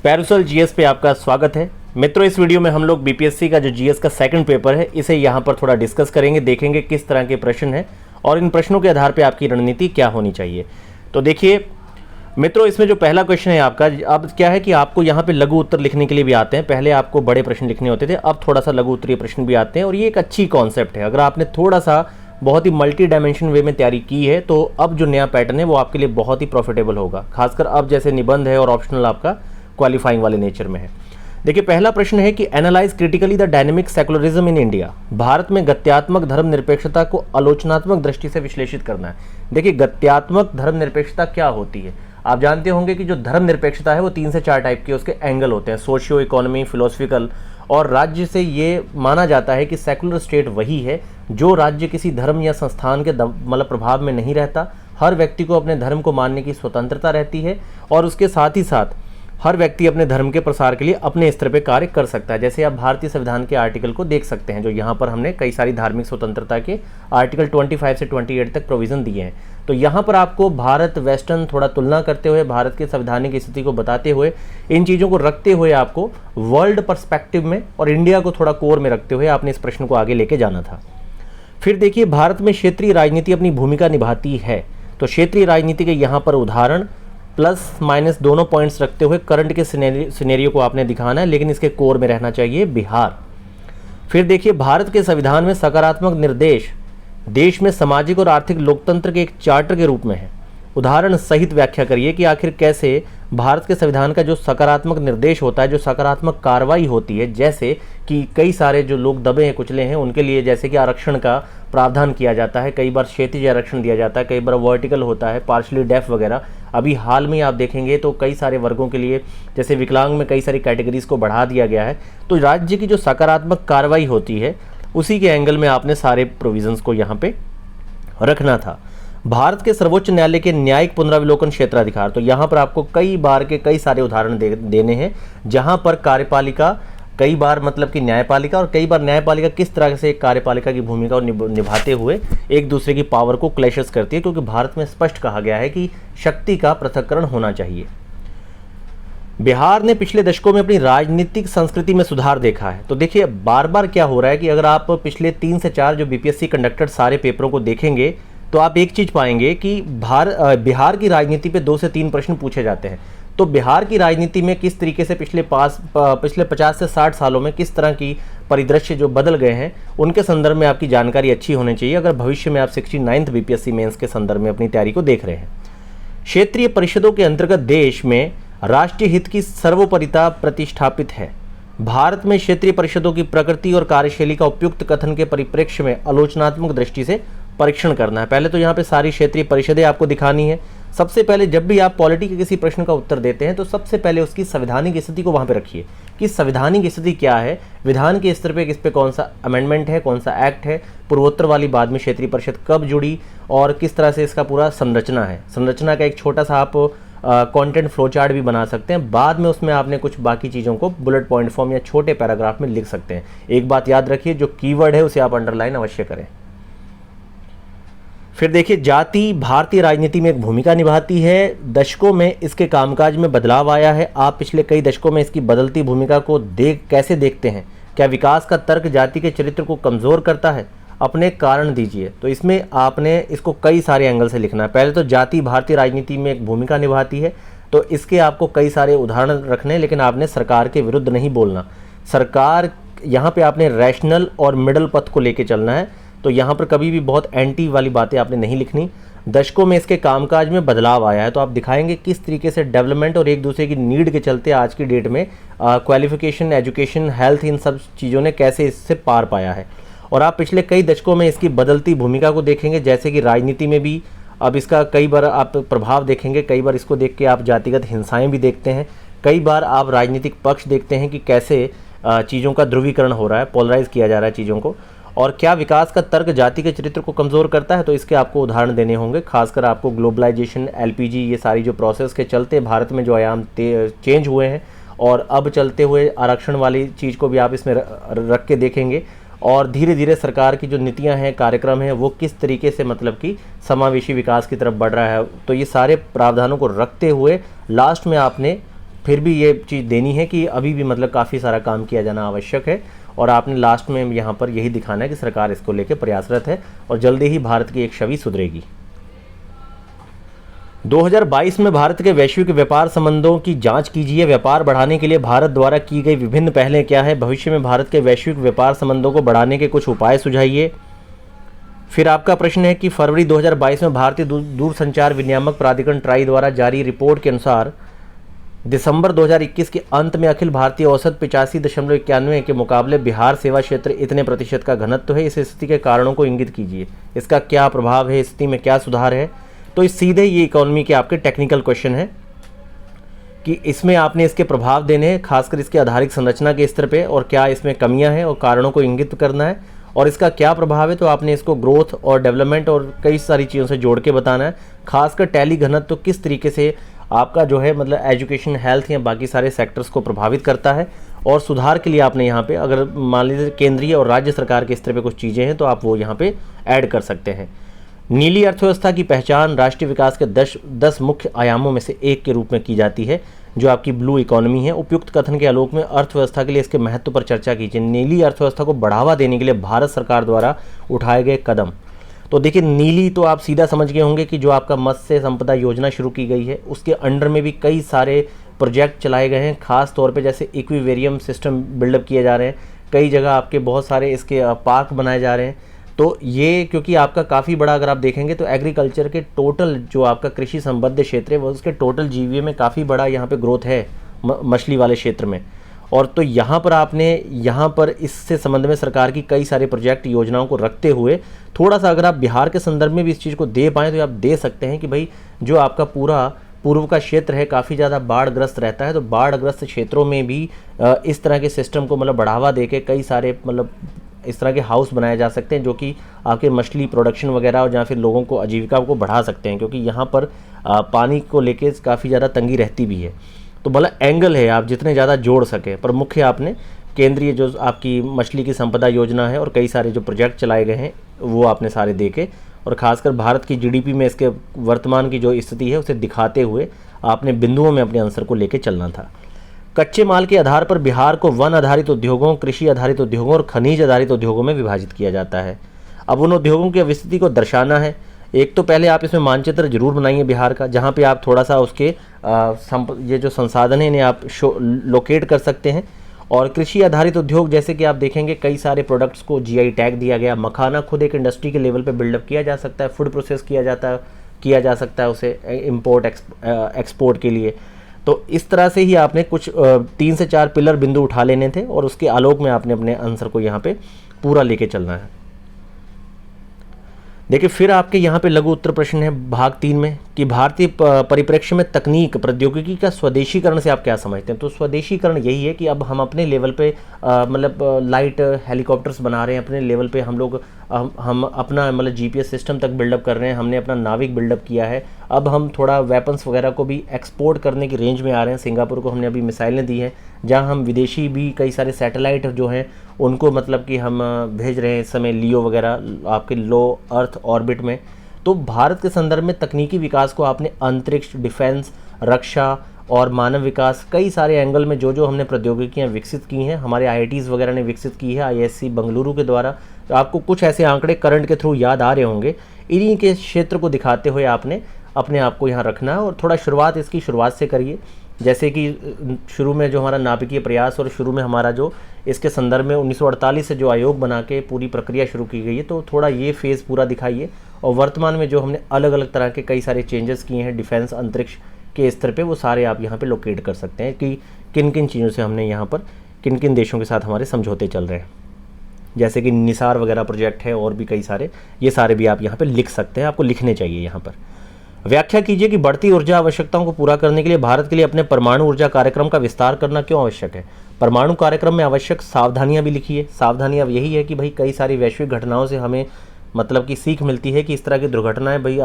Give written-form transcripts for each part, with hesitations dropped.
पैरुसल GS पे आपका स्वागत है। मित्रों, इस वीडियो में हम लोग बीपीएससी का जो जीएस का सेकंड पेपर है इसे यहाँ पर थोड़ा डिस्कस करेंगे, देखेंगे किस तरह के प्रश्न हैं और इन प्रश्नों के आधार पे आपकी रणनीति क्या होनी चाहिए। तो देखिए मित्रों, इसमें जो पहला क्वेश्चन है आपका, अब क्या है कि आपको यहाँ पे लघु उत्तर लिखने के लिए भी आते हैं। पहले आपको बड़े प्रश्न लिखने होते थे, अब थोड़ा सा लघु उत्तरीय प्रश्न भी आते हैं और ये एक अच्छी कॉन्सेप्ट है। अगर आपने थोड़ा सा बहुत ही मल्टी डायमेंशन वे में तैयारी की है तो अब जो नया पैटर्न है वो आपके लिए बहुत ही प्रॉफिटेबल होगा, खासकर अब जैसे निबंध है और ऑप्शनल आपका क्वालिफाइंग वाले नेचर में है। देखिए पहला प्रश्न है कि analyse critically the dynamic secularism in India. Bharat में गत्यात्मक धर्मनिरपेक्षता को आलोचनात्मक दृष्टि से विश्लेषित करना है। देखिए गत्यात्मक धर्मनिरपेक्षता क्या होती है, आप जानते होंगे कि जो धर्मनिरपेक्षता है वो 3 से 4 टाइप के उसके एंगल होते हैं, सोशियो इकोनॉमी, फिलोसफिकल और राज्य से ये माना जाता है कि सेकुलर स्टेट वही है जो राज्य किसी धर्म या संस्थान के मतलब प्रभाव में नहीं रहता। हर व्यक्ति को अपने धर्म को मानने की स्वतंत्रता रहती है और उसके साथ ही साथ हर व्यक्ति अपने धर्म के प्रसार के लिए अपने स्तर पर कार्य कर सकता है। जैसे आप भारतीय संविधान के आर्टिकल को देख सकते हैं, जो यहाँ पर हमने कई सारी धार्मिक स्वतंत्रता के आर्टिकल 25 से 28 तक प्रोविज़न दिए हैं। तो यहाँ पर आपको भारत वेस्टर्न थोड़ा तुलना करते हुए, भारत के संवैधानिक स्थिति को बताते हुए, इन चीज़ों को रखते हुए आपको वर्ल्ड पर्सपेक्टिव में और इंडिया को थोड़ा कोर में रखते हुए आपने इस प्रश्न को आगे लेके जाना था। फिर देखिए, भारत में क्षेत्रीय राजनीति अपनी भूमिका निभाती है। तो क्षेत्रीय राजनीति के यहाँ पर उदाहरण प्लस माइनस दोनों पॉइंट्स रखते हुए करंट के सिनेरियो को आपने दिखाना है, लेकिन इसके कोर में रहना चाहिए बिहार। फिर देखिए, भारत के संविधान में सकारात्मक निर्देश देश में सामाजिक और आर्थिक लोकतंत्र के एक चार्टर के रूप में है। उदाहरण सहित व्याख्या करिए कि आखिर कैसे भारत के संविधान का जो सकारात्मक निर्देश होता है, जो सकारात्मक कार्रवाई होती है, जैसे कि कई सारे जो लोग दबे हैं, कुचले हैं, उनके लिए जैसे कि आरक्षण का प्रावधान किया जाता है, कई बार क्षैतिज आरक्षण दिया जाता है, कई बार वर्टिकल होता है, पार्शली डेफ वगैरह। अभी हाल में आप देखेंगे तो कई सारे वर्गों के लिए, जैसे विकलांग में कई सारी कैटेगरीज को बढ़ा दिया गया है। तो राज्य की जो सकारात्मक कार्रवाई होती है उसी के एंगल में आपने सारे प्रोविजंस को यहाँ पे रखना था। भारत के सर्वोच्च न्यायालय के न्यायिक पुनरावलोकन क्षेत्राधिकार, तो यहाँ पर आपको कई बार के कई सारे उदाहरण देने हैं जहाँ पर कार्यपालिका कई बार मतलब कि न्यायपालिका और कई बार न्यायपालिका किस तरह से कार्यपालिका की भूमिका निभाते हुए एक दूसरे की पावर को क्लैशेस करती है, क्योंकि भारत में स्पष्ट कहा गया है कि शक्ति का पृथक्करण होना चाहिए। बिहार ने पिछले दशकों में अपनी राजनीतिक संस्कृति में सुधार देखा है। तो देखिए बार बार क्या हो रहा है कि अगर आप पिछले 3 से 4 जो बीपीएससी कंडक्टेड सारे पेपरों को देखेंगे तो आप एक चीज़ पाएंगे कि बिहार की राजनीति पे 2 से 3 प्रश्न पूछे जाते हैं। तो बिहार की राजनीति में किस तरीके से पिछले 50 से 60 सालों में किस तरह की परिदृश्य जो बदल गए हैं, उनके संदर्भ में आपकी जानकारी अच्छी होनी चाहिए अगर भविष्य में आप 69th बीपीएससी मेंस के संदर्भ में अपनी तैयारी को देख रहे हैं। क्षेत्रीय परिषदों के अंतर्गत देश में राष्ट्रीय हित की सर्वोपरिता प्रतिष्ठापित है। भारत में क्षेत्रीय परिषदों की प्रकृति और कार्यशैली का उपयुक्त कथन के परिप्रेक्ष्य में आलोचनात्मक दृष्टि से परीक्षण करना है। पहले तो यहाँ पे सारी क्षेत्रीय परिषदें आपको दिखानी है। सबसे पहले जब भी आप पॉलिटी के किसी प्रश्न का उत्तर देते हैं तो सबसे पहले उसकी संवैधानिक स्थिति को वहाँ पे रखिए कि संवैधानिक स्थिति क्या है, विधान के स्तर पे किस पे कौन सा अमेंडमेंट है, कौन सा एक्ट है, पूर्वोत्तर वाली बाद में क्षेत्रीय परिषद कब जुड़ी और किस तरह से इसका पूरा संरचना है। संरचना का एक छोटा सा आप कंटेंट फ्लो चार्ट भी बना सकते हैं। बाद में उसमें आपने कुछ बाकी चीज़ों को बुलेट पॉइंट फॉर्म या छोटे पैराग्राफ में लिख सकते हैं। एक बात याद रखिए, जो कीवर्ड है उसे आप अंडरलाइन अवश्य करें। फिर देखिए, जाति भारतीय राजनीति में एक भूमिका निभाती है। दशकों में इसके कामकाज में बदलाव आया है। आप पिछले कई दशकों में इसकी बदलती भूमिका को कैसे देखते हैं? क्या विकास का तर्क जाति के चरित्र को कमज़ोर करता है? अपने कारण दीजिए। तो इसमें आपने इसको कई सारे एंगल से लिखना है। पहले तो जाति भारतीय राजनीति में एक भूमिका निभाती है, तो इसके आपको कई सारे उदाहरण रखने हैं, लेकिन आपने सरकार के विरुद्ध नहीं बोलना। सरकार यहाँ पे आपने रैशनल और मिडल पथ को लेके चलना है। तो यहाँ पर कभी भी बहुत एंटी वाली बातें आपने नहीं लिखनी। दशकों में इसके कामकाज में बदलाव आया है, तो आप दिखाएंगे किस तरीके से डेवलपमेंट और एक दूसरे की नीड के चलते आज की डेट में क्वालिफिकेशन, एजुकेशन, हेल्थ, इन सब चीज़ों ने कैसे इससे पार पाया है। और आप पिछले कई दशकों में इसकी बदलती भूमिका को देखेंगे, जैसे कि राजनीति में भी अब इसका कई बार आप प्रभाव देखेंगे। कई बार इसको देख के आप जातिगत हिंसाएं भी देखते हैं। कई बार आप राजनीतिक पक्ष देखते हैं कि कैसे चीज़ों का ध्रुवीकरण हो रहा है, पोलराइज किया जा रहा है चीज़ों को। और क्या विकास का तर्क जाति के चरित्र को कमज़ोर करता है? तो इसके आपको उदाहरण देने होंगे। खासकर आपको ग्लोबलाइजेशन, एलपीजी, ये सारी जो प्रोसेस के चलते भारत में जो आयाम चेंज हुए हैं और अब चलते हुए आरक्षण वाली चीज़ को भी आप इसमें रख के देखेंगे। और धीरे धीरे सरकार की जो नीतियां हैं, कार्यक्रम हैं, वो किस तरीके से मतलब कि समावेशी विकास की तरफ बढ़ रहा है। तो ये सारे प्रावधानों को रखते हुए लास्ट में आपने फिर भी ये चीज़ देनी है कि अभी भी मतलब काफ़ी सारा काम किया जाना आवश्यक है, और आपने लास्ट में यहाँ पर यही दिखाना है कि सरकार इसको लेकर प्रयासरत है और जल्दी ही भारत की एक छवि सुधरेगी। 2022 में भारत के वैश्विक व्यापार संबंधों की जांच कीजिए। व्यापार बढ़ाने के लिए भारत द्वारा की गई विभिन्न पहलें क्या है? भविष्य में भारत के वैश्विक व्यापार संबंधों को बढ़ाने के कुछ उपाय सुझाइए। फिर आपका प्रश्न है कि फरवरी 2022 में भारतीय दूरसंचार विनियामक प्राधिकरण ट्राई द्वारा जारी रिपोर्ट के अनुसार दिसंबर 2021 के अंत में अखिल भारतीय औसत 85.91 के मुकाबले बिहार सेवा क्षेत्र इतने प्रतिशत का घनत्व है। इस स्थिति के कारणों को इंगित कीजिए। इसका क्या प्रभाव है? स्थिति में क्या सुधार है? तो इस सीधे ये इकोनॉमी के आपके टेक्निकल क्वेश्चन है कि इसमें आपने इसके प्रभाव देने हैं, खासकर इसके आधारिक संरचना के स्तर पे, और क्या इसमें कमियां हैं और कारणों को इंगित करना है, और इसका क्या प्रभाव है। तो आपने इसको ग्रोथ और डेवलपमेंट और कई सारी चीज़ों से जोड़ के बताना है। खासकर टैली घनत्व तो किस तरीके से आपका जो है मतलब एजुकेशन, हेल्थ या बाकी सारे सेक्टर्स को प्रभावित करता है, और सुधार के लिए आपने यहाँ पे अगर मान लीजिए केंद्रीय और राज्य सरकार के स्तर पे कुछ चीज़ें हैं तो आप वो यहाँ पे ऐड कर सकते हैं। नीली अर्थव्यवस्था की पहचान राष्ट्रीय विकास के 10 मुख्य आयामों में से एक के रूप में की जाती है, जो आपकी ब्लू इकोनॉमी है। उपयुक्त कथन के आलोक में अर्थव्यवस्था के लिए इसके महत्व पर चर्चा कीजिए। नीली अर्थव्यवस्था को बढ़ावा देने के लिए भारत सरकार द्वारा उठाए गए कदम। तो देखिए, नीली तो आप सीधा समझ गए होंगे कि जो आपका मत्स्य संपदा योजना शुरू की गई है उसके अंडर में भी कई सारे प्रोजेक्ट चलाए गए हैं। खास तौर पे जैसे इक्विवेरियम सिस्टम बिल्डअप किए जा रहे हैं, कई जगह आपके बहुत सारे इसके पार्क बनाए जा रहे हैं। तो ये क्योंकि आपका काफ़ी बड़ा अगर आप देखेंगे तो एग्रीकल्चर के टोटल जो आपका कृषि संबद्ध क्षेत्र है वो उसके टोटल जीवीए में काफ़ी बड़ा यहाँ पे ग्रोथ है मछली वाले क्षेत्र में। और तो यहाँ पर आपने यहाँ पर इससे संबंध में सरकार की कई सारे प्रोजेक्ट योजनाओं को रखते हुए थोड़ा सा अगर आप बिहार के संदर्भ में भी इस चीज़ को दे पाएँ तो आप दे सकते हैं कि भाई जो आपका पूरा पूर्व का क्षेत्र है काफ़ी ज़्यादा बाढ़ग्रस्त रहता है, तो बाढ़ग्रस्त क्षेत्रों में भी इस तरह के सिस्टम को मतलब बढ़ावा दे के कई सारे मतलब इस तरह के हाउस बनाए जा सकते हैं जो कि आपके मछली प्रोडक्शन वगैरह और या फिर लोगों को आजीविका को बढ़ा सकते हैं, क्योंकि यहाँ पर पानी को लेके काफ़ी ज़्यादा तंगी रहती भी है। तो भला एंगल है आप जितने ज़्यादा जोड़ सकें, पर मुख्य आपने केंद्रीय जो आपकी मछली की संपदा योजना है और कई सारे जो प्रोजेक्ट चलाए गए हैं वो आपने सारे देखे, और ख़ासकर भारत की जीडीपी में इसके वर्तमान की जो स्थिति है उसे दिखाते हुए आपने बिंदुओं में अपने आंसर को लेके चलना था। कच्चे माल के आधार पर बिहार को वन आधारित उद्योगों, कृषि आधारित उद्योगों और खनिज आधारित उद्योगों में विभाजित किया जाता है। अब उन उद्योगों की विस्तृति को दर्शाना है। एक तो पहले आप इसमें मानचित्र जरूर बनाइए बिहार का, जहाँ पे आप थोड़ा सा उसके ये जो संसाधन है इन्हें आप लोकेट कर सकते हैं। और कृषि आधारित उद्योग जैसे कि आप देखेंगे कई सारे प्रोडक्ट्स को जीआई टैग दिया गया। मखाना खुद एक इंडस्ट्री के लेवल पे बिल्डअप किया जा सकता है, फूड प्रोसेस किया जा सकता है उसे इम्पोर्ट एक्सपोर्ट के लिए। तो इस तरह से ही आपने कुछ 3 से 4 पिलर बिंदु उठा लेने थे और उसके आलोक में आपने अपने आंसर को यहाँ पे पूरा लेके चलना है। देखिए, फिर आपके यहाँ पे लघु उत्तर प्रश्न है भाग 3 में कि भारतीय परिप्रेक्ष्य में तकनीक प्रौद्योगिकी का स्वदेशीकरण से आप क्या समझते हैं। तो स्वदेशीकरण यही है कि अब हम अपने लेवल पे मतलब लाइट हेलीकॉप्टर्स बना रहे हैं अपने लेवल पे, हम लोग हम अपना मतलब जीपीएस सिस्टम तक बिल्डअप कर रहे हैं, हमने अपना नाविक बिल्डअप किया है। अब हम थोड़ा वेपन्स वगैरह को भी एक्सपोर्ट करने की रेंज में आ रहे हैं। सिंगापुर को हमने अभी मिसाइलें दी हैं, जहाँ हम विदेशी भी कई सारे सैटेलाइट जो हैं उनको मतलब कि हम भेज रहे हैं इस समय, लियो वगैरह आपके लो अर्थ ऑर्बिट में। तो भारत के संदर्भ में तकनीकी विकास को आपने अंतरिक्ष, डिफेंस, रक्षा और मानव विकास कई सारे एंगल में जो हमने प्रौद्योगिकियां विकसित की हैं, हमारे आईआईटीज़ वगैरह ने विकसित की है आईएससी बेंगलुरु के द्वारा। तो आपको कुछ ऐसे आंकड़े करंट के थ्रू याद आ रहे होंगे, इन्हीं के क्षेत्र को दिखाते हुए आपने अपने आप को यहाँ रखना है। और थोड़ा इसकी शुरुआत से करिए, जैसे कि शुरू में जो हमारा नाभिकीय प्रयास और शुरू में हमारा जो इसके संदर्भ में 1948 से जो आयोग बना के पूरी प्रक्रिया शुरू की गई है, तो थोड़ा ये फेज़ पूरा दिखाइए। और वर्तमान में जो हमने अलग अलग तरह के कई सारे चेंजेस किए हैं डिफेंस अंतरिक्ष के स्तर पे, वो सारे आप यहाँ पे लोकेट कर सकते हैं कि किन किन चीज़ों से हमने यहाँ पर किन किन देशों के साथ हमारे समझौते चल रहे हैं। जैसे कि निसार वगैरह प्रोजेक्ट है और भी कई सारे, ये सारे भी आप यहाँ पर लिख सकते हैं, आपको लिखने चाहिए यहाँ पर। व्याख्या कीजिए कि बढ़ती ऊर्जा आवश्यकताओं को पूरा करने के लिए भारत के लिए अपने परमाणु ऊर्जा कार्यक्रम का विस्तार करना क्यों आवश्यक है। परमाणु कार्यक्रम में आवश्यक सावधानियां भी लिखिए। सावधानियां यही है कि भाई कई सारी वैश्विक घटनाओं से हमें मतलब कि सीख मिलती है कि इस तरह की दुर्घटनाएं भाई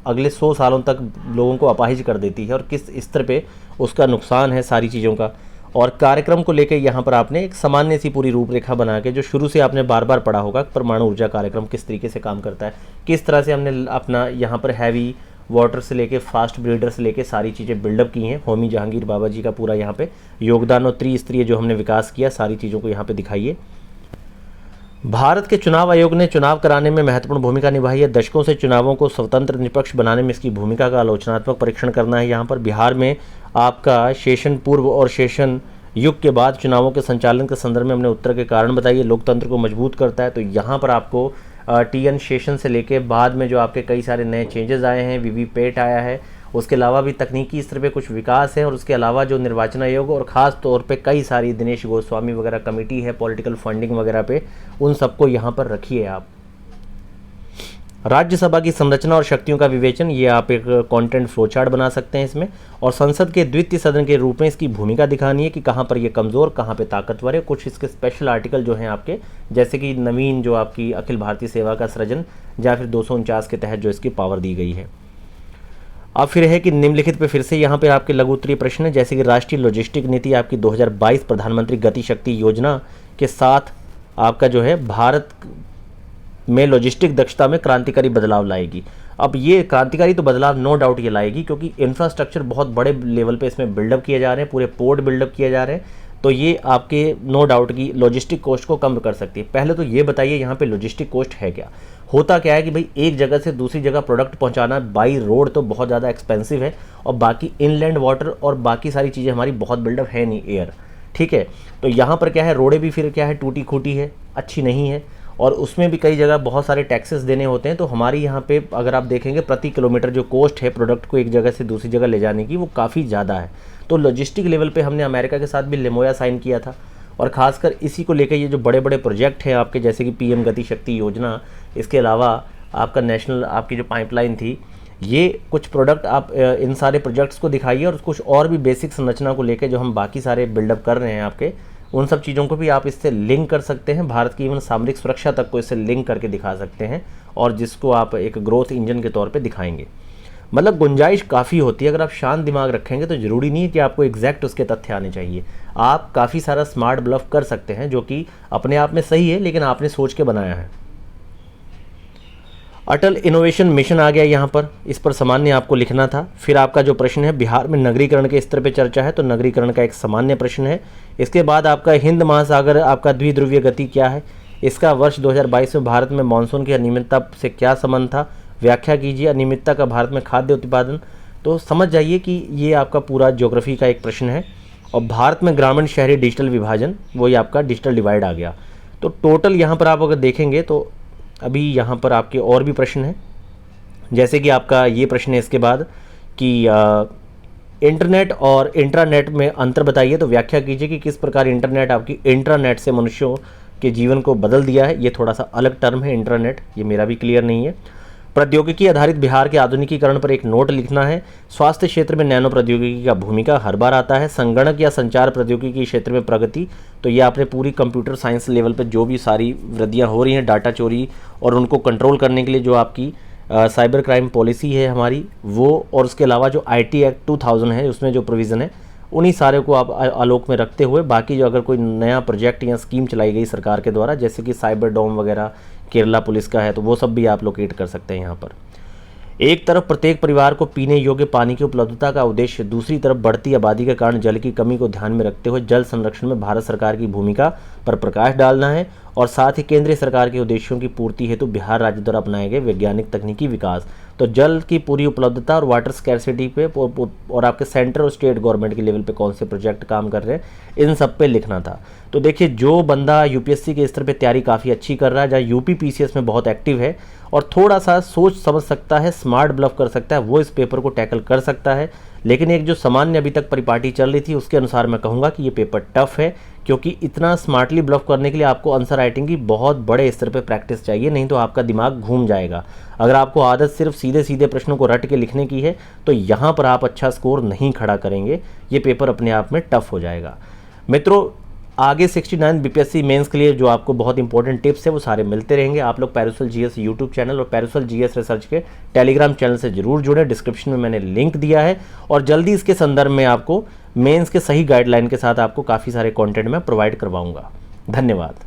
अगले 100 सालों तक लोगों को अपाहिज कर देती है और किस स्तर पे उसका नुकसान है सारी चीज़ों का। और कार्यक्रम को लेकर यहाँ पर आपने एक सामान्य सी पूरी रूपरेखा बना के, जो शुरू से आपने बार बार पढ़ा होगा, परमाणु ऊर्जा कार्यक्रम किस तरीके से काम करता है, किस तरह से हमने अपना यहाँ पर हैवी वाटर से लेके फास्ट ब्रीडर से लेके सारी चीज़ें बिल्डअप की हैं। होमी जहांगीर बाबा जी का पूरा यहाँ पे योगदान और त्रिस्तरीय जो हमने विकास किया, सारी चीज़ों को यहाँ पे दिखाइए। भारत के चुनाव आयोग ने चुनाव कराने में महत्वपूर्ण भूमिका निभाई है। दशकों से चुनावों को स्वतंत्र निष्पक्ष बनाने में इसकी भूमिका का आलोचनात्मक परीक्षण करना है। यहाँ पर बिहार में आपका शेषन पूर्व और शेषन युग के बाद चुनावों के संचालन के संदर्भ में हमने उत्तर के कारण बताइए। लोकतंत्र को मजबूत करता है, तो यहाँ पर आपको टी.एन. शेषन से लेके बाद में जो आपके कई सारे नए चेंजेस आए हैं, वीवीपैट आया है, उसके अलावा भी तकनीकी स्तर पे कुछ विकास है, और उसके अलावा जो निर्वाचन आयोग और ख़ास तौर पे कई सारी दिनेश गोस्वामी वगैरह कमेटी है पॉलिटिकल फंडिंग वगैरह पे, उन सबको यहाँ पर रखिए आप। राज्यसभा की संरचना और शक्तियों का विवेचन, ये आप एक कंटेंट फ्लो चार्ट बना सकते हैं इसमें, और संसद के द्वितीय सदन के रूप में इसकी भूमिका दिखानी है कि कहाँ पर ये कमज़ोर, कहाँ पे ताकतवर है। कुछ इसके स्पेशल आर्टिकल जो हैं आपके, जैसे कि नवीन जो आपकी अखिल भारतीय सेवा का सृजन, या फिर 249 के तहत जो इसकी पावर दी गई है। अब फिर है कि निम्नलिखित पे फिर से यहाँ पे आपके लघु उत्तरीय प्रश्न है, जैसे कि राष्ट्रीय लॉजिस्टिक नीति आपकी 2022 प्रधानमंत्री गति शक्ति योजना के साथ आपका जो है भारत में लॉजिस्टिक दक्षता में क्रांतिकारी बदलाव लाएगी। अब ये क्रांतिकारी तो बदलाव नो डाउट ये लाएगी, क्योंकि इंफ्रास्ट्रक्चर बहुत बड़े लेवल पे इसमें बिल्डअप किए जा रहे हैं, पूरे पोर्ट बिल्डअप किए जा रहे हैं, तो ये आपके नो डाउट की लॉजिस्टिक कॉस्ट को कम कर सकती है। पहले तो ये बताइए यहाँ पे लॉजिस्टिक कॉस्ट है क्या, होता क्या है कि भाई एक जगह से दूसरी जगह प्रोडक्ट पहुँचाना बाई रोड तो बहुत ज़्यादा एक्सपेंसिव है, और बाकी इनलैंड वाटर और बाकी सारी चीज़ें हमारी बहुत बिल्डअप है नहीं, एयर, ठीक है। तो यहाँ पर क्या है, रोडें भी फिर क्या है, टूटी खूटी है, अच्छी नहीं है, और उसमें भी कई जगह बहुत सारे टैक्सेस देने होते हैं। तो हमारी यहाँ पे अगर आप देखेंगे प्रति किलोमीटर जो कॉस्ट है प्रोडक्ट को एक जगह से दूसरी जगह ले जाने की, वो काफ़ी ज़्यादा है। तो लॉजिस्टिक लेवल पे हमने अमेरिका के साथ भी लेमोया साइन किया था, और ख़ासकर इसी को लेकर ये जो बड़े बड़े प्रोजेक्ट हैं आपके, जैसे कि पीएम गति शक्ति योजना, इसके अलावा आपका नेशनल आपकी जो पाइपलाइन थी, ये कुछ प्रोडक्ट आप इन सारे प्रोजेक्ट्स को दिखाइए, और कुछ और भी बेसिक संरचना को लेकर जो हम बाकी सारे बिल्डअप कर रहे हैं आपके, उन सब चीज़ों को भी आप इससे लिंक कर सकते हैं। भारत की इवन सामरिक सुरक्षा तक को इससे लिंक करके दिखा सकते हैं, और जिसको आप एक ग्रोथ इंजन के तौर पे दिखाएंगे। मतलब गुंजाइश काफ़ी होती है, अगर आप शांत दिमाग रखेंगे तो ज़रूरी नहीं है कि आपको एग्जैक्ट उसके तथ्य आने चाहिए। आप काफ़ी सारा स्मार्ट ब्लफ कर सकते हैं, जो कि अपने आप में सही है, लेकिन आपने सोच के बनाया है। अटल इनोवेशन मिशन आ गया यहाँ पर, इस पर सामान्य आपको लिखना था। फिर आपका जो प्रश्न है, बिहार में नगरीकरण के स्तर पे चर्चा है, तो नगरीकरण का एक सामान्य प्रश्न है। इसके बाद आपका हिंद महासागर आपका द्विध्रुवीय गति क्या है, इसका वर्ष 2022 में भारत में मानसून की अनियमितता से क्या संबंध था, व्याख्या कीजिए। अनियमितता का भारत में खाद्य उत्पादन, तो समझ जाइए कि ये आपका पूरा ज्योग्राफी का एक प्रश्न है। और भारत में ग्रामीण शहरी डिजिटल विभाजन, वही आपका डिजिटल डिवाइड आ गया। तो टोटल यहाँ पर आप अगर देखेंगे तो अभी यहाँ पर आपके और भी प्रश्न हैं, जैसे कि आपका ये प्रश्न है इसके बाद कि इंटरनेट और इंट्रानेट में अंतर बताइए। तो व्याख्या कीजिए कि किस प्रकार इंटरनेट आपकी इंट्रानेट से मनुष्यों के जीवन को बदल दिया है। ये थोड़ा सा अलग टर्म है इंटरनेट, ये मेरा भी क्लियर नहीं है। प्रौद्योगिकी आधारित बिहार के आधुनिकीकरण पर एक नोट लिखना है। स्वास्थ्य क्षेत्र में नैनो प्रौद्योगिकी का भूमिका हर बार आता है। संगणक या संचार प्रौद्योगिकी क्षेत्र में प्रगति, तो ये आपने पूरी कंप्यूटर साइंस लेवल पर जो भी सारी वृद्धियाँ हो रही हैं, डाटा चोरी और उनको कंट्रोल करने के लिए जो आपकी साइबर क्राइम पॉलिसी है हमारी, वो, और उसके अलावा जो IT एक्ट 2000 है उसमें जो प्रोविज़न है, उन्हीं सारे को आप आलोक में रखते हुए बाकी जो अगर कोई नया प्रोजेक्ट या स्कीम चलाई गई सरकार के द्वारा, जैसे कि साइबर डोम वगैरह केरला पुलिस का है, तो वो सब भी आप लोकेट कर सकते हैं यहाँ पर। एक तरफ प्रत्येक परिवार को पीने योग्य पानी की उपलब्धता का उद्देश्य, दूसरी तरफ बढ़ती आबादी के कारण जल की कमी को ध्यान में रखते हुए जल संरक्षण में भारत सरकार की भूमिका पर प्रकाश डालना है, और साथ ही केंद्रीय सरकार के उद्देश्यों की पूर्ति हेतु बिहार राज्य द्वारा अपनाए गए वैज्ञानिक तकनीकी विकास, तो जल की पूरी उपलब्धता और वाटर स्कैरसिटी पे और आपके सेंटर और स्टेट गवर्नमेंट के लेवल पे कौन से प्रोजेक्ट काम कर रहे हैं, इन सब पे लिखना था। तो देखिए, जो बंदा UPSC के स्तर पे तैयारी काफ़ी अच्छी कर रहा है, जहाँ UP PCS में बहुत एक्टिव है और थोड़ा सा सोच समझ सकता है, स्मार्ट ब्लफ कर सकता है, वो इस पेपर को टैकल कर सकता है। लेकिन एक जो सामान्य अभी तक परिपाटी चल रही थी, उसके अनुसार मैं कहूँगा कि ये पेपर टफ है, क्योंकि इतना स्मार्टली ब्लफ करने के लिए आपको आंसर राइटिंग की बहुत बड़े स्तर पे प्रैक्टिस चाहिए, नहीं तो आपका दिमाग घूम जाएगा। अगर आपको आदत सिर्फ सीधे सीधे प्रश्नों को रट के लिखने की है, तो यहाँ पर आप अच्छा स्कोर नहीं खड़ा करेंगे, ये पेपर अपने आप में टफ हो जाएगा। मित्रों, आगे 69 BPSC मेंस के लिए जो आपको बहुत इंपॉर्टेंट टिप्स है वो सारे मिलते रहेंगे। आप लोग पैरुसल GS यूट्यूब चैनल और पैरुसल GS रिसर्च के टेलीग्राम चैनल से जरूर जुड़े, डिस्क्रिप्शन में मैंने लिंक दिया है, और जल्दी इसके संदर्भ में आपको मेंस के सही गाइडलाइन के साथ आपको काफ़ी सारे कंटेंट मैं प्रोवाइड करवाऊंगा। धन्यवाद।